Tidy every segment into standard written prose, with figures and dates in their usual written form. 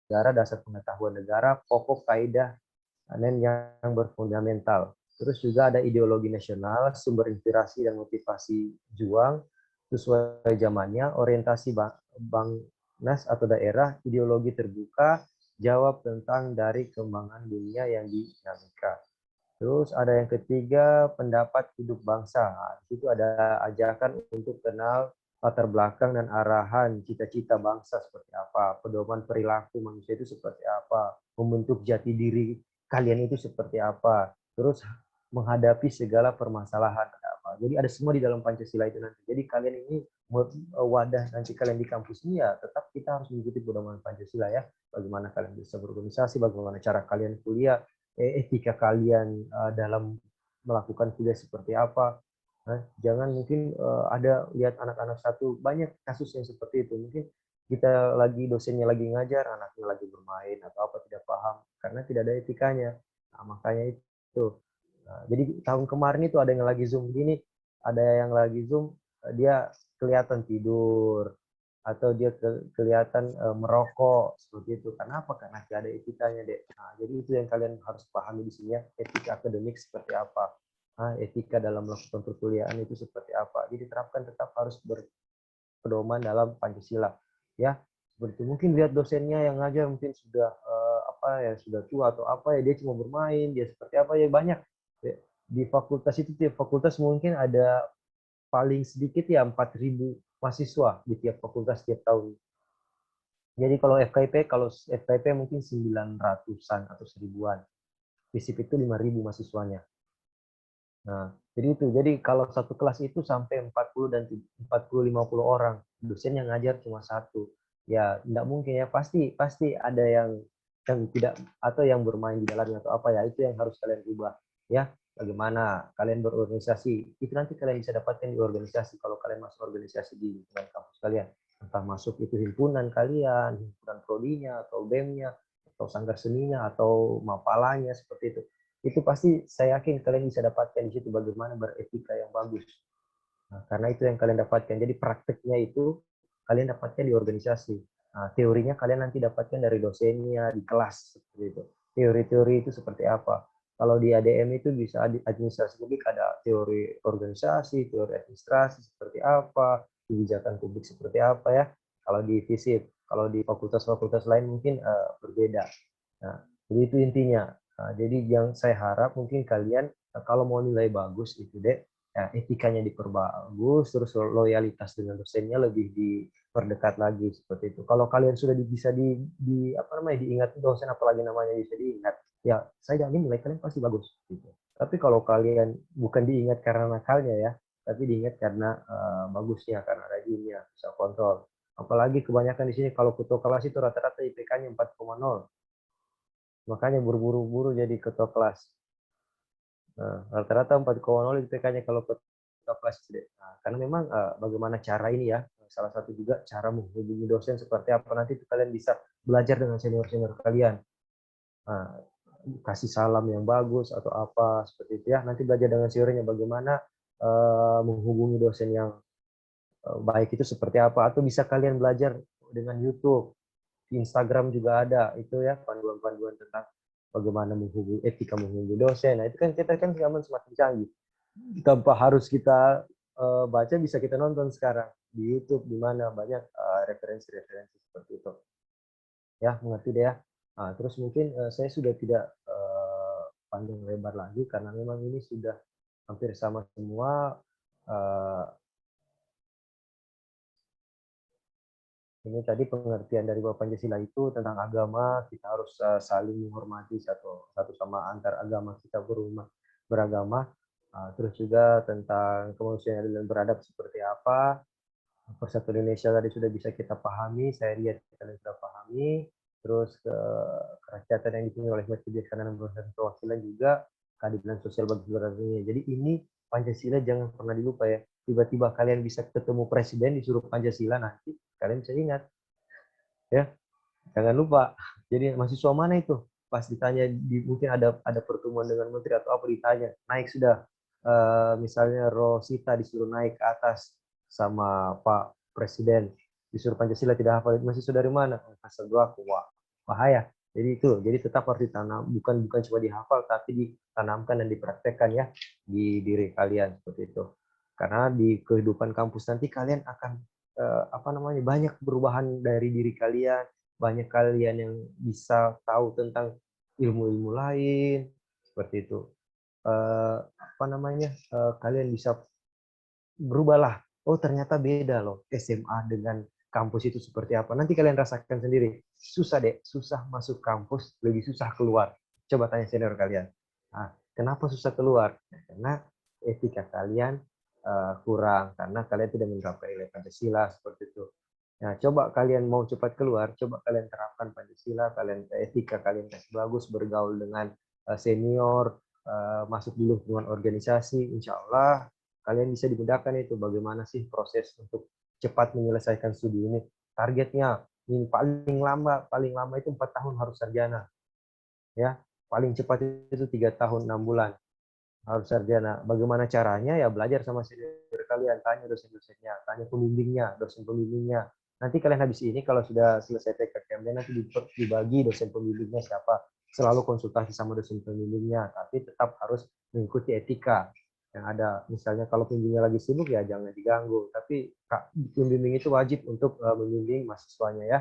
negara, dasar pengetahuan negara, pokok kaidah dan yang berfundamental. Terus juga ada ideologi nasional, sumber inspirasi dan motivasi juang sesuai zamannya, orientasi Bangnas atau daerah, ideologi terbuka, jawab tentang dari kembangan dunia yang dinamika. Terus ada yang ketiga, pendapat hidup bangsa. Di situ ada ajakan untuk kenal latar belakang dan arahan cita-cita bangsa seperti apa, pedoman perilaku manusia itu seperti apa, membentuk jati diri kalian itu seperti apa, terus menghadapi segala permasalahan ada apa. Jadi ada semua di dalam Pancasila itu nanti. Jadi kalian ini wadah nanti kalian di kampus ini ya tetap kita harus mengikuti pedoman Pancasila ya. Bagaimana kalian bisa berorganisasi, bagaimana cara kalian kuliah, etika kalian dalam melakukan kuliah seperti apa. Nah, jangan mungkin ada lihat anak-anak satu banyak kasus yang seperti itu. Mungkin kita lagi dosennya lagi ngajar, anaknya lagi bermain atau apa tidak paham karena tidak ada etikanya. Nah, makanya itu. Nah, jadi tahun kemarin itu ada yang lagi Zoom begini, ada yang lagi Zoom dia kelihatan tidur atau dia kelihatan merokok seperti itu. Kenapa? Karena tidak ada etikanya, Dek. Nah, jadi itu yang kalian harus pahami di sini ya, etika akademik seperti apa. Nah, etika dalam melakukan perkuliahan itu seperti apa. Jadi terapkan tetap harus berpedoman dalam Pancasila. Ya, seperti mungkin lihat dosennya yang ngajar mungkin sudah apa ya sudah tua atau apa ya dia cuma bermain, dia seperti apa ya banyak. Di fakultas itu tiap fakultas mungkin ada paling sedikit ya 4.000 mahasiswa di tiap fakultas tiap tahun. Jadi kalau FKIP mungkin 900-an atau 1000-an. FISIP itu 5.000 mahasiswanya. Nah, jadi itu. Jadi kalau satu kelas itu sampai 40 dan 40-50 orang. Dosen yang ngajar cuma satu. Ya, tidak mungkin ya. Pasti ada yang tidak atau yang bermain di dalamnya atau apa ya. Itu yang harus kalian ubah. Ya, bagaimana kalian berorganisasi. Itu nanti kalian bisa dapatkan di organisasi kalau kalian masuk organisasi di lingkungan kampus kalian. Entah masuk itu himpunan kalian, himpunan prodinya atau BEM-nya atau sanggar seninya atau mapalanya seperti itu pasti saya yakin kalian bisa dapatkan di situ bagaimana beretika yang bagus. Nah, karena itu yang kalian dapatkan. Jadi prakteknya itu kalian dapatkan di organisasi. Nah, teorinya kalian nanti dapatkan dari dosennya di kelas seperti itu. Teori-teori itu seperti apa? Kalau di ADM itu bisa administrasi publik ada teori organisasi, teori administrasi seperti apa, kebijakan publik seperti apa ya. Kalau di FISIP, kalau di fakultas-fakultas lain mungkin berbeda. Nah, jadi itu intinya. Nah, jadi yang saya harap mungkin kalian kalau mau nilai bagus itu deh, ya, etikanya diperbagus, terus loyalitas dengan dosennya lebih diperdekat lagi seperti itu. Kalau kalian sudah bisa di apa namanya diingat dosen apalagi namanya bisa diingat, ya saya jamin nilai kalian pasti bagus. Gitu. Tapi kalau kalian bukan diingat karena nakalnya ya, tapi diingat karena bagusnya, karena rajinnya, bisa kontrol. Apalagi kebanyakan di sini kalau ketua kelas itu rata-rata IPK-nya 4,0. Makanya buru-buru jadi ketua kelas. Nah, rata-rata 4,0 IPK-nya kalau ketua kelas SD. Nah, karena memang bagaimana cara ini ya, salah satu juga cara menghubungi dosen seperti apa nanti itu kalian bisa belajar dengan senior-senior kalian. Nah, kasih salam yang bagus atau apa seperti itu ya. Nanti belajar dengan seniornya bagaimana menghubungi dosen yang baik itu seperti apa atau bisa kalian belajar dengan YouTube. Di Instagram juga ada itu ya panduan-panduan tentang bagaimana menghubungi etika menghubungi dosen. Nah itu kan kita kan zaman semakin canggih. Tanpa harus kita baca bisa kita nonton sekarang di YouTube di mana banyak referensi-referensi seperti itu. Ya mengerti deh ya. Nah, terus mungkin saya sudah tidak panjang lebar lagi karena memang ini sudah hampir sama semua. Ini tadi pengertian dari Bapak Pancasila itu tentang agama, kita harus saling menghormati satu sama antar agama kita beragama. Terus juga tentang kemanusiaan adil dan beradab seperti apa. Persatuan Indonesia tadi sudah bisa kita pahami, saya lihat kalian sudah pahami. Terus kerakyatan yang dipunyai oleh kebijaksanaan dan perwakilan juga, keadilan sosial bagi seluruh dunia. Jadi ini Pancasila jangan pernah dilupa ya. Tiba-tiba kalian bisa ketemu presiden disuruh Pancasila nanti kalian bisa ingat ya jangan lupa jadi mahasiswa mana itu pas ditanya mungkin ada pertemuan dengan menteri atau apa ditanya naik sudah misalnya Rosita disuruh naik ke atas sama Pak Presiden disuruh Pancasila tidak hafal mahasiswa dari mana asal doaku wah bahaya. Jadi tetap harus ditanam, bukan cuma dihafal, tapi ditanamkan dan dipraktekkan ya di diri kalian seperti itu. Karena di kehidupan kampus nanti kalian akan banyak perubahan dari diri kalian, banyak kalian yang bisa tahu tentang ilmu-ilmu lain seperti itu. Kalian bisa berubahlah. Oh ternyata beda loh SMA dengan kampus itu seperti apa. Nanti kalian rasakan sendiri. Susah deh, susah masuk kampus, lebih susah keluar. Coba tanya senior kalian. Nah, kenapa susah keluar? Karena etika kalian kurang, karena kalian tidak menerapkan nilai Pancasila seperti itu. Nah, coba kalian mau cepat keluar, coba kalian terapkan Pancasila, kalian etika kalian kasih bagus, bergaul dengan senior, masuk di lingkungan organisasi, insya Allah kalian bisa dimudahkan itu bagaimana sih proses untuk cepat menyelesaikan studi ini. Targetnya ini paling lama itu 4 tahun harus sarjana, ya paling cepat itu 3 tahun 6 bulan harus sarjana. Bagaimana caranya? Ya belajar sama senior kalian, tanya dosen-dosennya, tanya pembimbingnya, dosen pembimbingnya. Nanti kalian habis ini kalau sudah selesai PKKMD nanti dibagi dosen pembimbingnya siapa. Selalu konsultasi sama dosen pembimbingnya, tapi tetap harus mengikuti etika yang ada. Misalnya kalau pembimbingnya lagi sibuk ya jangan diganggu, tapi pembimbing itu wajib untuk membimbing mahasiswanya ya.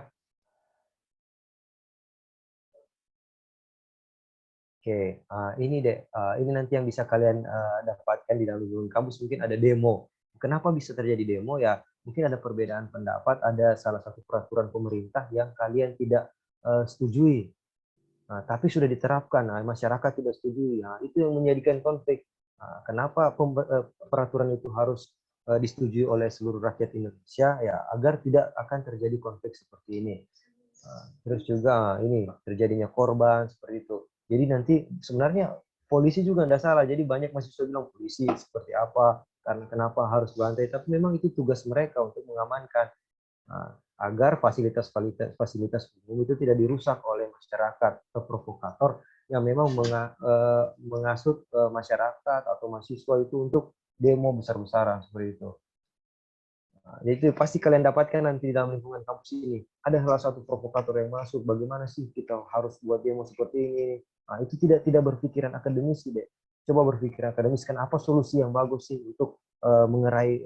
Oke, ini deh, ini nanti yang bisa kalian dapatkan di dalam lingkungan kampus. Mungkin ada demo. Kenapa bisa terjadi demo? Ya, mungkin ada perbedaan pendapat, ada salah satu peraturan pemerintah yang kalian tidak setujui. Nah, tapi sudah diterapkan, nah, masyarakat tidak setuju. Nah, itu yang menjadikan konflik. Nah, kenapa peraturan itu harus disetujui oleh seluruh rakyat Indonesia? Ya, agar tidak akan terjadi konflik seperti ini. Terus juga ini terjadinya korban seperti itu. Jadi nanti sebenarnya polisi juga tidak salah. Jadi banyak mahasiswa bilang polisi seperti apa, karena kenapa harus bantai. Tapi memang itu tugas mereka untuk mengamankan agar fasilitas umum itu tidak dirusak oleh masyarakat atau provokator yang memang mengasut masyarakat atau mahasiswa itu untuk demo besar-besaran seperti itu. Jadi itu pasti kalian dapatkan nanti di dalam lingkungan kampus ini. Ada salah satu provokator yang masuk, bagaimana sih kita harus buat demo seperti ini. Nah, itu tidak berpikiran akademis deh. Coba berpikir akademis, kan apa solusi yang bagus sih untuk mengerai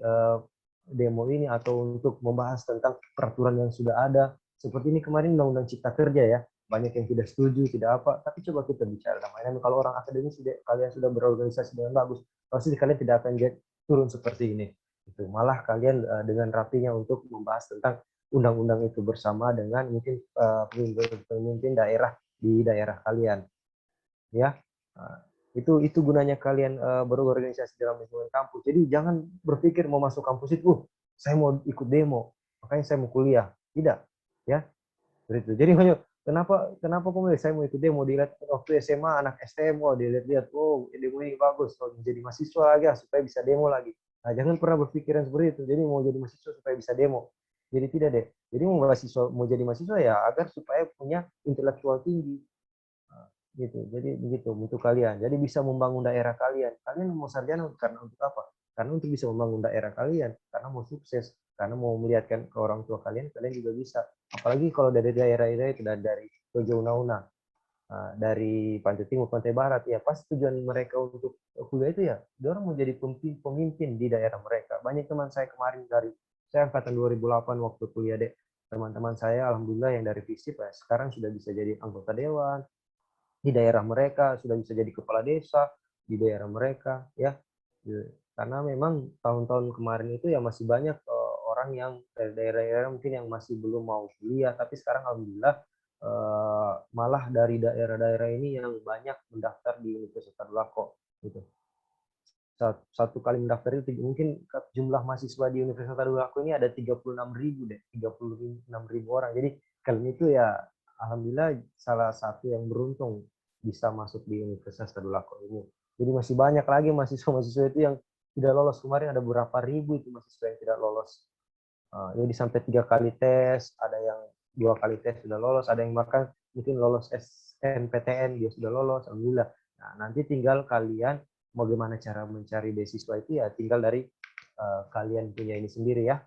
demo ini atau untuk membahas tentang peraturan yang sudah ada. Seperti ini kemarin Undang-Undang Cipta Kerja ya, banyak yang tidak setuju, tidak apa. Tapi coba kita bicara namanya. Kalau orang akademis, kalian sudah berorganisasi dengan bagus, pasti kalian tidak akan turun seperti ini. Itu malah kalian dengan rapinya untuk membahas tentang undang-undang itu bersama dengan mungkin pemimpin daerah di daerah kalian, ya. Itu gunanya kalian berorganisasi dalam lingkungan kampus. Jadi jangan berpikir mau masuk kampus itu, saya mau ikut demo, makanya saya mau kuliah. Tidak, ya. Begitu. Jadi kenapa saya mau ikut demo, dilihat waktu SMA anak STM, dilihat oh demo ini bagus, jadi mahasiswa lagi supaya bisa demo lagi. Nah, jangan pernah berpikiran seperti itu. Jadi mau jadi mahasiswa supaya bisa demo. Jadi tidak deh. Jadi mau jadi mahasiswa ya agar supaya punya intelektual tinggi. Gitu. Jadi begitu untuk kalian. Jadi bisa membangun daerah kalian. Kalian mau sarjana karena untuk apa? Karena untuk bisa membangun daerah kalian, karena mau sukses, karena mau melihatkan ke orang tua kalian, kalian juga bisa. Apalagi kalau dari daerah-daerah itu dari Tojo Una-Una, dari Pantai Timur, Pantai Barat, ya pasti tujuan mereka untuk kuliah itu ya, dia orang mau jadi pemimpin di daerah mereka. Banyak teman saya kemarin saya angkatan 2008 waktu kuliah deh, teman-teman saya alhamdulillah yang dari FISIP ya, sekarang sudah bisa jadi anggota dewan, di daerah mereka sudah bisa jadi kepala desa di daerah mereka ya. Karena memang tahun-tahun kemarin itu ya masih banyak orang yang dari daerah-daerah mungkin yang masih belum mau kuliah, tapi sekarang alhamdulillah malah dari daerah-daerah ini yang banyak mendaftar di Universitas Tadulako gitu. Satu kali mendaftar itu mungkin jumlah mahasiswa di Universitas Tadulako ini ada 36.000 deh, 36.000 orang. Jadi kalian itu ya alhamdulillah salah satu yang beruntung bisa masuk di Universitas Tadulako ini. Jadi masih banyak lagi mahasiswa-mahasiswa itu yang tidak lolos. Kemarin ada berapa ribu itu mahasiswa yang tidak lolos. Jadi sampai 3 kali tes, ada yang 2 kali tes sudah lolos, ada yang bahkan mungkin lolos SNPTN dia sudah lolos, alhamdulillah. Nah, nanti tinggal kalian bagaimana cara mencari beasiswa itu ya tinggal dari kalian punya ini sendiri ya,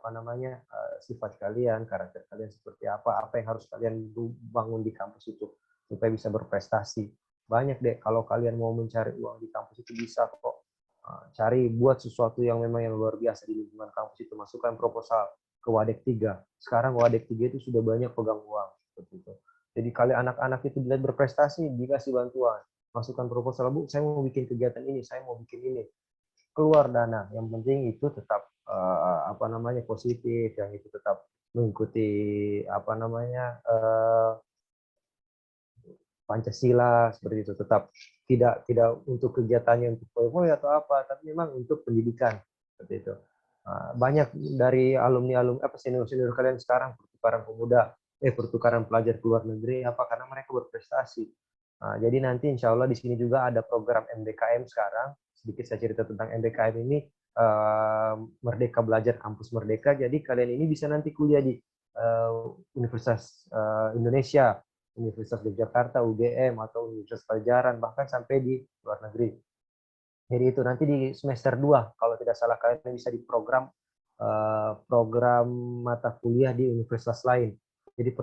apa namanya sifat kalian, karakter kalian seperti apa yang harus kalian bangun di kampus itu supaya bisa berprestasi. Banyak deh kalau kalian mau mencari uang di kampus itu bisa kok. Cari buat sesuatu yang memang yang luar biasa di lingkungan kampus itu, masukkan proposal ke Wadek 3. Sekarang Wadek 3 itu sudah banyak pegang uang seperti itu. Jadi kalian anak-anak itu dilihat berprestasi, dikasih bantuan, masukkan proposal, Bu, saya mau bikin kegiatan ini, saya mau bikin ini, keluar dana. Yang penting itu tetap apa namanya positif, yang itu tetap mengikuti apa namanya Pancasila seperti itu, tetap tidak untuk kegiatannya untuk foya-foya atau apa, tapi memang untuk pendidikan seperti itu. Banyak dari alumni apa senior kalian sekarang pertukaran pelajar ke luar negeri apa karena mereka berprestasi. Jadi nanti insya Allah di sini juga ada program MBKM sekarang. Sedikit saya cerita tentang MBKM ini, Merdeka Belajar Kampus Merdeka. Jadi kalian ini bisa nanti kuliah di Universitas Indonesia, Universitas Yogyakarta, UGM, atau Universitas Pajajaran, bahkan sampai di luar negeri. Jadi itu nanti di semester 2, kalau tidak salah kalian bisa di program mata kuliah di universitas lain. Jadi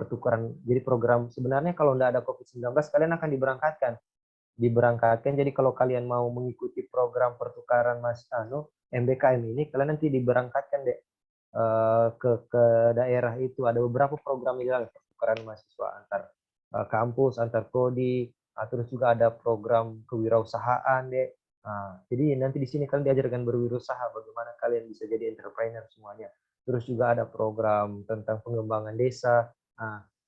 jadi program sebenarnya kalau tidak ada COVID-19 kalian akan diberangkatkan. Jadi kalau kalian mau mengikuti program pertukaran MBKM ini, kalian nanti diberangkatkan deh ke daerah itu. Ada beberapa program yang pertukaran mahasiswa antar kampus, antar prodi, terus juga ada program kewirausahaan deh. Jadi nanti di sini kalian diajarkan berwirausaha, bagaimana kalian bisa jadi entrepreneur semuanya. Terus juga ada program tentang pengembangan desa.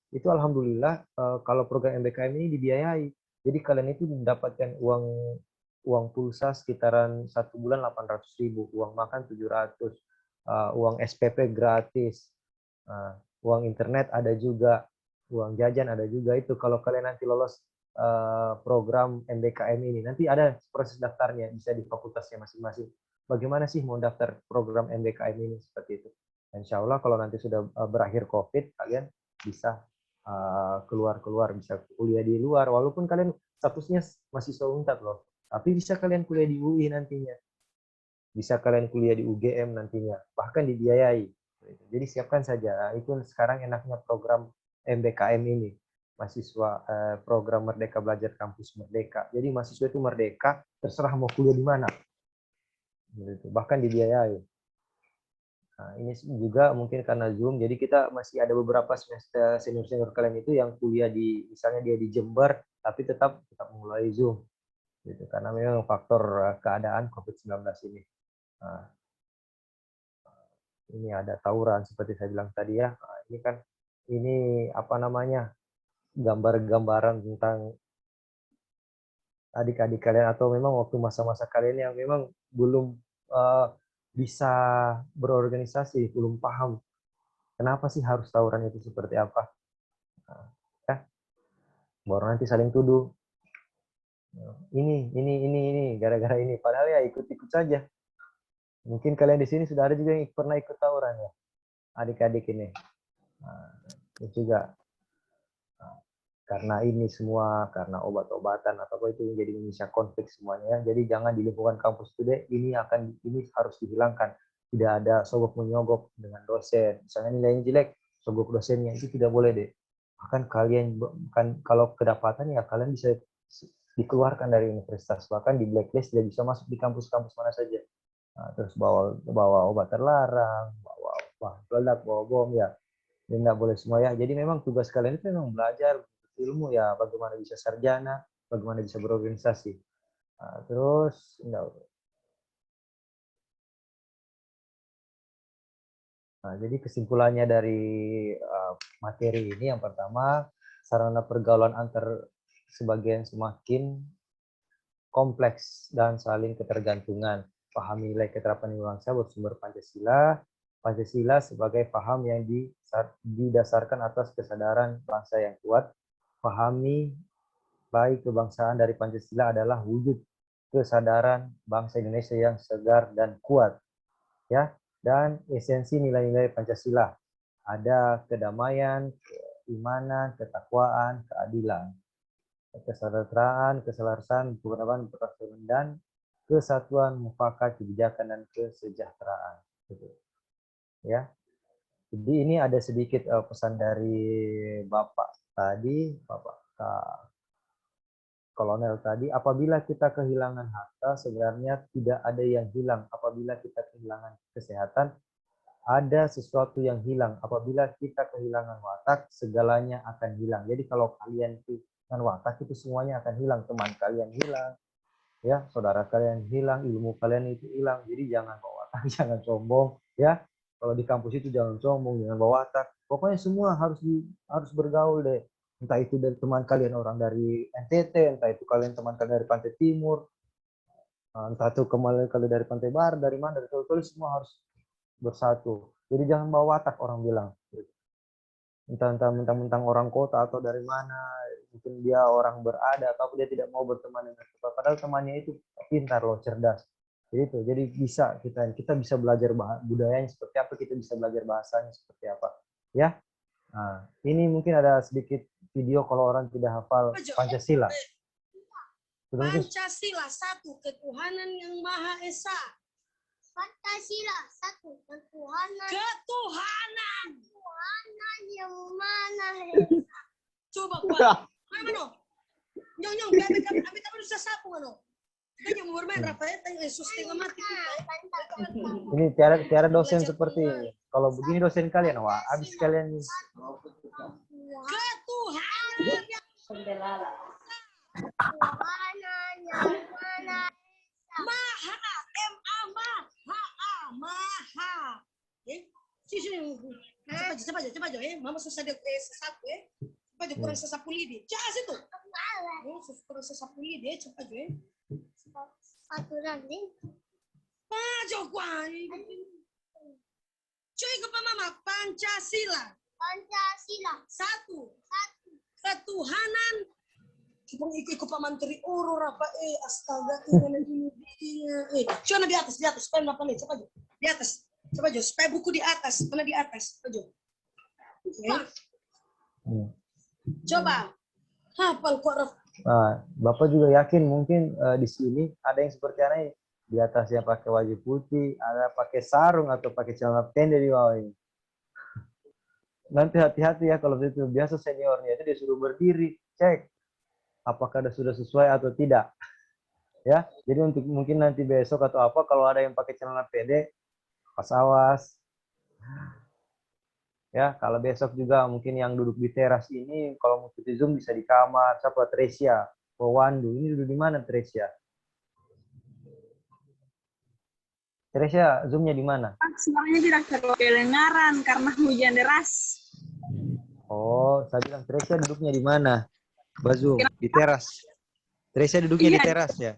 Itu alhamdulillah kalau program MBKM ini dibiayai. Jadi kalian itu mendapatkan uang pulsa sekitaran 1 bulan 800.000, uang makan 700, uang SPP gratis, uang internet ada juga, uang jajan ada juga. Itu kalau kalian nanti lolos program MBKM ini, nanti ada proses daftarnya, bisa di fakultasnya masing-masing. Bagaimana sih mau daftar program MBKM ini seperti itu. Insya Allah kalau nanti sudah berakhir COVID, kalian bisa keluar, bisa kuliah di luar, walaupun kalian statusnya mahasiswa UNTAD loh, tapi bisa kalian kuliah di UI nantinya, bisa kalian kuliah di UGM nantinya, bahkan dibiayai. Jadi siapkan saja. Itu sekarang enaknya program MBKM ini, mahasiswa program Merdeka Belajar Kampus Merdeka. Jadi mahasiswa itu merdeka, terserah mau kuliah di mana, bahkan dibiayai. Ini juga mungkin karena Zoom, jadi kita masih ada beberapa semester senior kalian itu yang kuliah di, misalnya dia di Jember, tapi tetap mulai Zoom, gitu. Karena memang faktor keadaan COVID-19 ini. Ini ada tawuran seperti saya bilang tadi ya. Ini kan apa namanya, gambar-gambaran tentang adik-adik kalian atau memang waktu masa-masa kalian yang memang belum bisa berorganisasi, belum paham kenapa sih harus tawuran itu seperti apa. Ya, baru nanti saling tuduh. Ini gara-gara ini. Padahal ya ikut-ikut saja. Mungkin kalian di sini sudah ada juga yang pernah ikut tawuran ya, adik-adik ini. Itu juga karena ini semua, karena obat-obatan atau apa itu menjadi memicu konflik semuanya. Jadi jangan di lingkungan kampus itu deh, ini harus dihilangkan. Tidak ada sogok menyogok dengan dosen. Misalnya nilainya jelek, sogok dosennya, itu tidak boleh deh. Bahkan kalau kedapatan ya kalian bisa dikeluarkan dari universitas, bahkan di blacklist, tidak bisa masuk di kampus-kampus mana saja. Terus bawa obat terlarang, bawa peledak, bawa bom ya. Ini tidak boleh semua ya. Jadi memang tugas kalian itu memang belajar ilmu ya, bagaimana bisa sarjana, bagaimana bisa berorganisasi. Terus jadi kesimpulannya dari materi ini, yang pertama, sarana pergaulan antar sebagian semakin kompleks dan saling ketergantungan. Pahami nilai keterapan bangsa bersumber Pancasila. Pancasila sebagai paham yang didasarkan atas kesadaran bangsa yang kuat. Pahami baik kebangsaan dari Pancasila adalah wujud kesadaran bangsa Indonesia yang segar dan kuat. Ya, dan esensi nilai-nilai Pancasila. Ada kedamaian, keimanan, ketakwaan, keadilan, kesejahteraan, keselarasan, keberagaman, dan kesatuan, mufakat, kebijakan, dan kesejahteraan. Gitu. Ya, Jadi ini ada sedikit pesan dari Bapak tadi, Bapak Kolonel tadi, apabila kita kehilangan harta, sebenarnya tidak ada yang hilang. Apabila kita kehilangan kesehatan, ada sesuatu yang hilang. Apabila kita kehilangan watak, segalanya akan hilang. Jadi kalau kalian kehilangan watak, itu semuanya akan hilang. Teman kalian hilang, ya, saudara kalian hilang, ilmu kalian itu hilang. Jadi jangan bawa watak, jangan sombong, ya. Kalau di kampus itu jangan sombong, jangan bawa watak. Pokoknya semua harus bergaul deh. Entah itu dari teman kalian orang dari NTT, entah itu kalian teman kalian dari Pantai Timur, entah itu kalian dari Pantai Barat, dari mana, dari Tol, semua harus bersatu. Jadi jangan bawa watak, orang bilang. Entah mentang-mentang orang kota atau dari mana, mungkin dia orang berada atau dia tidak mau berteman dengan kita. Padahal temannya itu pintar loh, cerdas. Jadi bisa kita bisa belajar budayanya seperti apa, kita bisa belajar bahasanya seperti apa, ya. Nah, ini mungkin ada sedikit video kalau orang tidak hafal Pancasila. Pancasila, satu ketuhanan yang Maha Esa. Pancasila, satu ketuhanan. Ketuhanan yang Maha Esa. Coba kuat. Mana? Nyong, kami bisa sapu mana? Kita yang bermain Rafael, Yesus tengah mati kita. Ini tiada dosen seperti ini. Kalau begini dosen kalian, wah, habis kalian. Ketuhanan yang Maha, Maha. Sini. Cepat aja. Mama susah dia sesapu ya. Cepat aja kurang sesapu lidi. Jangan situ. Kurang sesapu lidi, cepat aja. Satu lagi. Maju kuai. Cuy ke Mama, Pancasila. Pancasila. Satu. Ketuhanan. Cuma ikut Pak Menteri Urur apa astaga ini. Coba di atas supaya apa nih? Coba aja. Di atas. Coba aja supaya buku di atas. Mana di atas? Coba aja. Coba. Hafal kok. Nah, Bapak juga yakin mungkin di sini ada yang seperti aneh. Di atasnya pakai baju putih, ada pakai sarung atau pakai celana pendek di bawah ini. Nanti hati-hati ya kalau itu biasa seniornya itu disuruh berdiri, cek apakah sudah sesuai atau tidak. Ya, jadi untuk mungkin nanti besok atau apa kalau ada yang pakai celana pendek, awas. Ya, kalau besok juga mungkin yang duduk di teras ini kalau mau ikuti Zoom bisa di kamar. Siapa? Tresia, Wawandu. Ini duduk di mana Tresia? Tresia, Zoom-nya di mana? Suaranya tidak terlalu kedengaran karena hujan deras. Oh, saya bilang Tresia duduknya di mana? Bazum, di teras. Tresia duduknya di teras ya.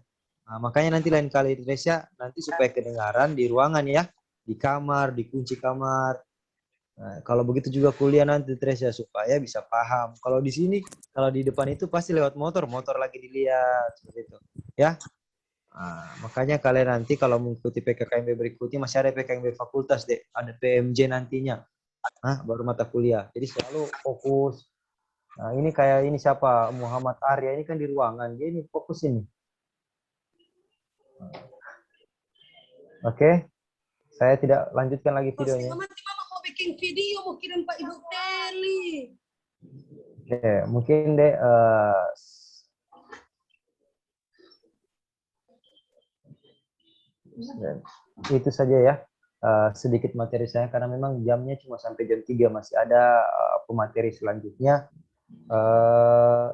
Nah, makanya nanti lain kali Tresia nanti supaya kedengaran di ruangan ya, di kamar, dikunci kamar. Nah, kalau begitu juga kuliah nanti Tresia supaya bisa paham. Kalau di sini, kalau di depan itu pasti lewat motor lagi dilihat seperti itu, ya. Nah, makanya kalian nanti kalau mengikuti PKKMB berikutnya masih ada PKKMB fakultas deh, ada PMJ nantinya. Nah, baru mata kuliah. Jadi selalu fokus. Nah, ini kayak ini siapa? Muhammad Arya ini kan di ruangan. Dia ini fokus ini. Oke. Saya tidak lanjutkan lagi videonya. Mama mau bikin video, mau kirim Pak Ibu Teli. Oke, mungkin deh itu saja ya. Sedikit materi saya karena memang jamnya cuma sampai jam 3 masih ada pemateri selanjutnya.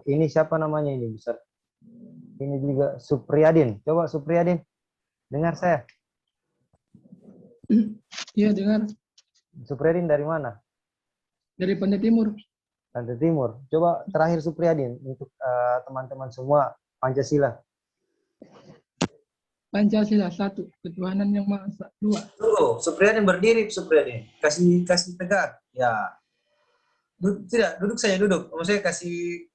Ini siapa namanya ini besar? Ini juga Supriyadin. Coba Supriyadin, dengar saya? Iya dengar. Supriyadin dari mana? Dari Pantai Timur. Pantai Timur. Coba terakhir Supriyadin untuk teman-teman semua Pancasila. Pancasila satu, ketuhanan yang Maha Esa. Dua. Tunggu, Supriyadin berdiri, Supriyadin. Kasih tegak. Ya. Tidak, duduk saja duduk. Maksudnya kasih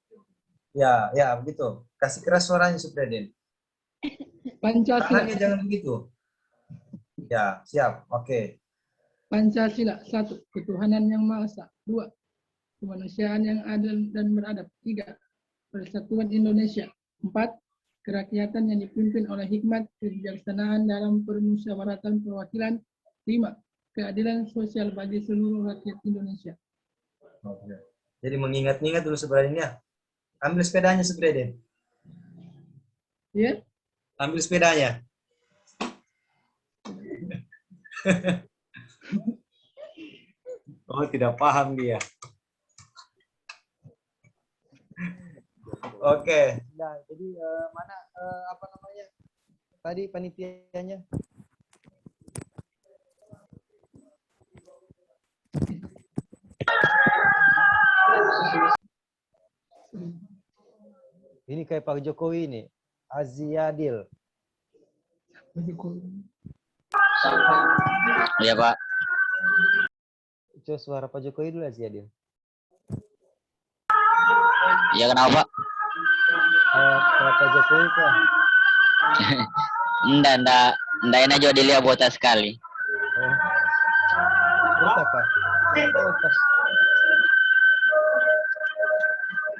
ya begitu. Kasih keras suaranya Supriyadin. Pancasila. Tangannya jangan begitu. Ya, siap. Oke. Pancasila satu, ketuhanan yang Maha Esa. Dua, kemanusiaan yang adil dan beradab. Tiga, persatuan Indonesia. Empat, kerakyatan yang dipimpin oleh hikmat kebijaksanaan dalam permusyawaratan perwakilan. 5. keadilan sosial bagi seluruh rakyat Indonesia. Jadi mengingat-ingat dulu sebenarnya ini ya. Ambil sepedanya sebenarnya. Ya, Ambil sepedanya. Oh, tidak paham dia. Oke. Nah, jadi mana apa namanya tadi panitianya? Ini kayak Pak Jokowi ini, Aziadil. Iya Pak. Coba suara Pak Jokowi dulu Aziadil. Iya kenapa Pak? Kayak Pak Jokowi kah? Nggak enak juga dilihat botak sekali. Oh. Botak kah? Botak.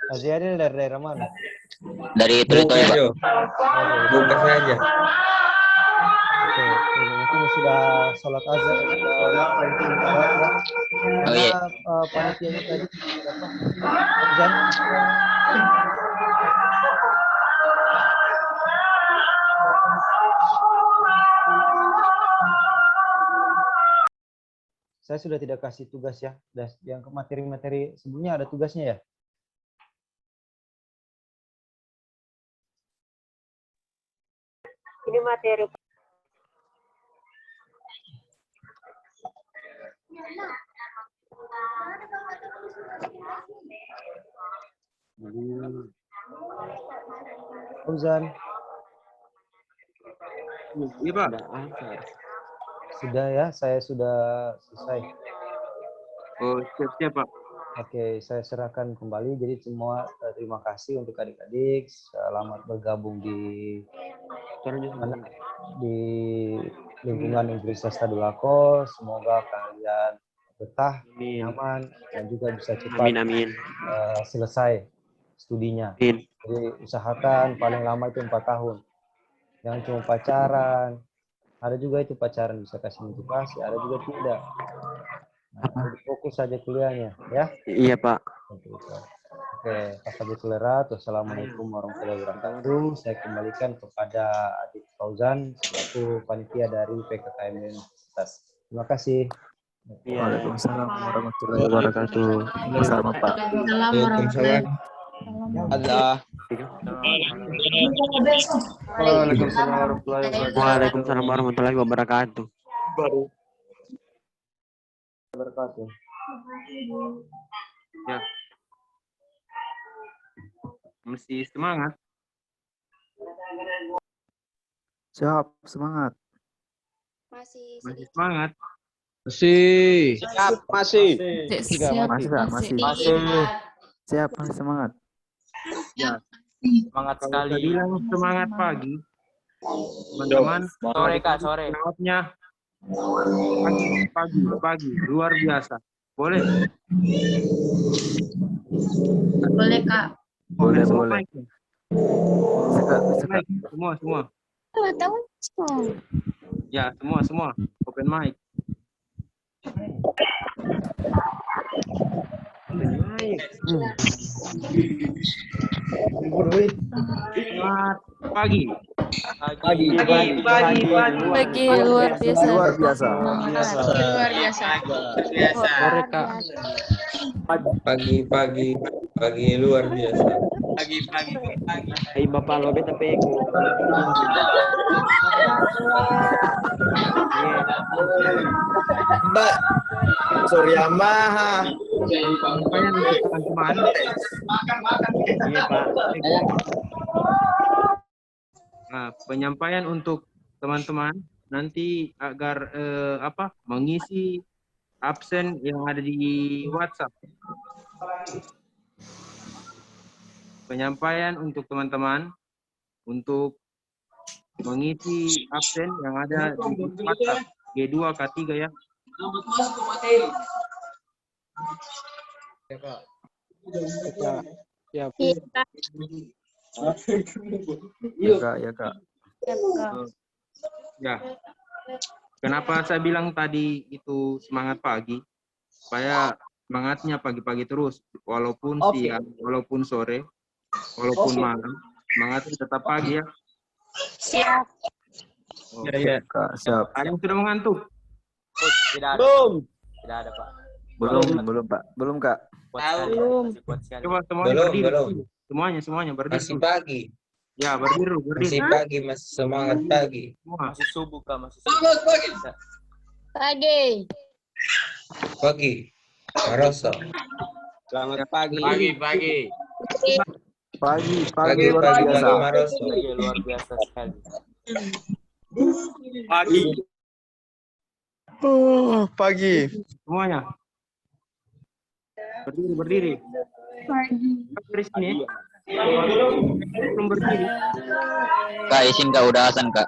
Aziadil dari daerah mana? Dari Tritoy Pak. Buka saja. Oke, mungkin sudah sholat azan. Oh iya. Panitianya tadi apa? Azan. Saya sudah tidak kasih tugas ya. Yang ke materi-materi sebelumnya ada tugasnya ya. Ini materi. Fauzan. Iya Pak. Sudah ya, saya sudah selesai. Oh siap Pak. Oke, saya serahkan kembali. Jadi semua terima kasih untuk adik-adik. Selamat bergabung di lingkungan Negeri Swasta Dulako. Semoga kalian betah, nyaman, dan juga bisa cepat selesai studinya. Amin. Jadi usahakan paling lama itu 4 tahun. Jangan cuma pacaran. Ada juga itu pacaran bisa kasih motivasi, ada juga tidak. Nah, fokus saja kuliahnya, ya. Iya Pak. Oke, Wassalamualaikum warahmatullahi wabarakatuh. Saya kembalikan kepada Adik Fauzan selaku panitia dari PKKM Universitas. Terima kasih. Waalaikumsalam warahmatullahi wabarakatuh. Sama Pak. Waalaikumsalam. Ada. Waalaikumsalam warahmatullahi wabarakatuh. Ya. Mesti semangat. Siap, semangat. Masih Semangat. Masih. Siap, masih. Siap, masih semangat. Ya. Semangat sekali. Bilang semangat pagi. Teman-teman, sore. Jawabnya pagi, luar biasa. Boleh? Boleh Kak. Boleh. Suka. Semua. Ya, semua. Open mic. Selamat pagi. Pagi luar biasa. Luar biasa. Luar biasa. Sore, Kak. Pagi luar biasa. Hai Bapak Lobe tapi Mbak Suryamaha. penyampaian untuk teman-teman. Iya Pak. Nah, penyampaian untuk teman-teman nanti agar mengisi absen yang ada di WhatsApp. Penyampaian untuk teman-teman untuk mengisi absen yang ada di WhatsApp G2 K3 ya. Ya, Kak. Iya, Ya, Kak. Ya. Kenapa saya bilang tadi itu semangat pagi? Supaya semangatnya pagi-pagi terus, walaupun siang, walaupun sore, walaupun malam, semangatnya tetap pagi ya. Siap. Iya, Kak. Siap. Ada yang sudah mengantuk? Tidak ada, Pak. Belum, Pak. Belum, Kak. Belum. Coba semuanya berdiri. Semuanya berdiri. Masih pagi. Ya, berdiri. Masih pagi, masih semangat pagi. Semua. Masih subuh, Kak. Masih Semangat pagi. Pagi. Pagi. Maroso. Selamat pagi. Pagi luar biasa. Maroso. Luar biasa sekali. Pagi. Semuanya. Berdiri. Dari sini. Belum berdiri. Kak, izin Kak, udah azan Kak.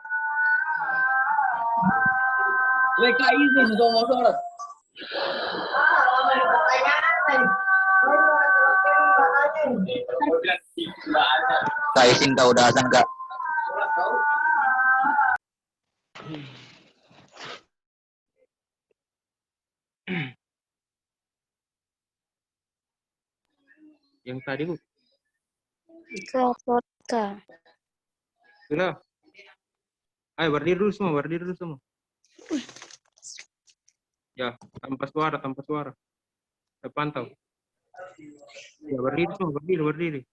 Mereka izin mau sholat. Kak, izin Kak, udah azan Kak. Yang tadi Bu. Kak. Sudah. Ayo berdiri dulu semua. Ya, tanpa suara. Saya pantau. Ya, berdiri semua, berdiri.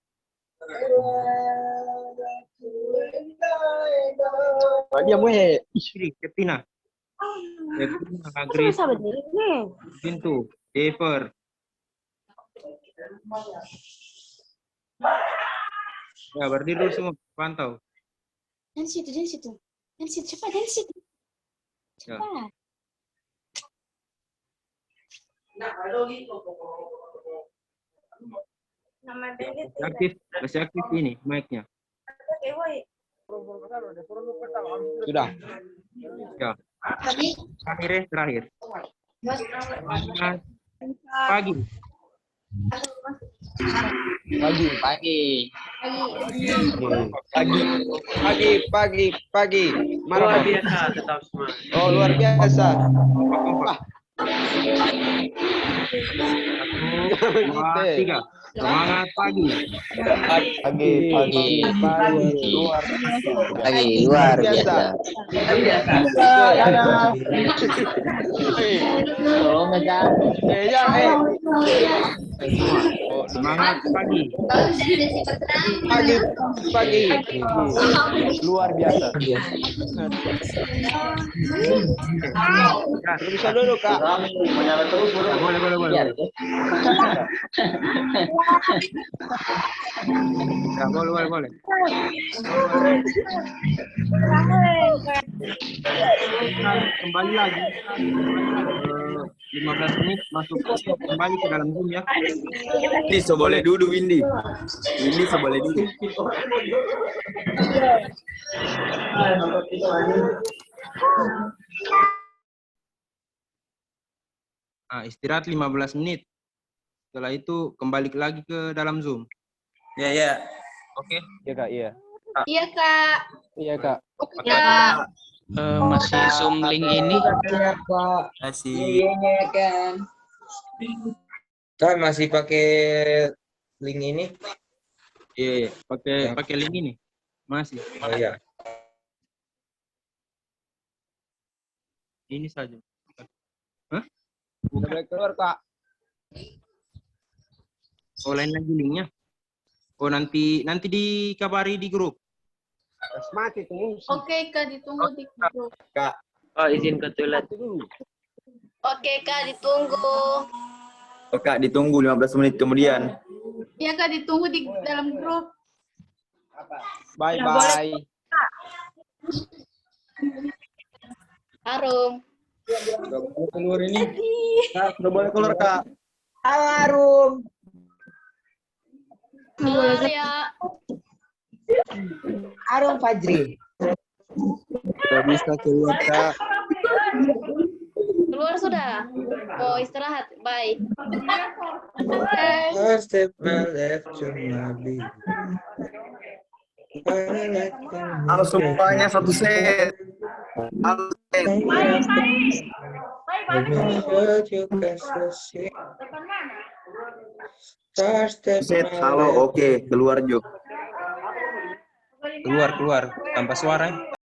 Kepina. Agris. Pintu. Dever. Ya, berdiri dulu semua, pantau. Dan situ. Cepat. Ya. Masih aktif ini mic-nya. Sudah. Ya. Terakhir. Pagi. Luar biasa, tetap semangat. Oh, luar biasa. Satu, dua, tiga. Semangat pagi. Luar biasa. Semangat pagi. Luar biasa. Bisa dulu, Kak. Boleh. Ya, boleh. Kembali lagi. 15 menit masuk kembali ke dalam Zoom ya. Ini boleh duduk, Windy. Boleh duduk. Nah, istirahat 15 menit. Setelah itu kembali lagi ke dalam Zoom. Ya. Oke. Iya, Kak, iya. Iya, Kak. Iya, Kak. Ya. Masih Zoom link ini. Masih. Kan masih pakai link ini? Iya, pakai link ini. Masih. Oh iya. Ini saja. Udah boleh keluar, Kak. Oh, lain lagi linknya. Oh, nanti dikabari di grup. Oke, Kak, ditunggu di grup. Kak. Oh, izin ke toilet. Oke, Kak, ditunggu. Oh, Kak, ditunggu 15 menit kemudian. Iya, Kak, ditunggu di dalam grup. Bye. Harum. Udah boleh keluar ini. Kak, udah boleh keluar, Kak. Harum. Keluar ya. Harum Fajri. Tidak bisa keluar, Kak. Keluar sudah. Oh, istirahat. Bye. First step my left to my beat. Halo semuanya, satu set. Halo Set, halo, oke, keluar Juk. Keluar tanpa suara.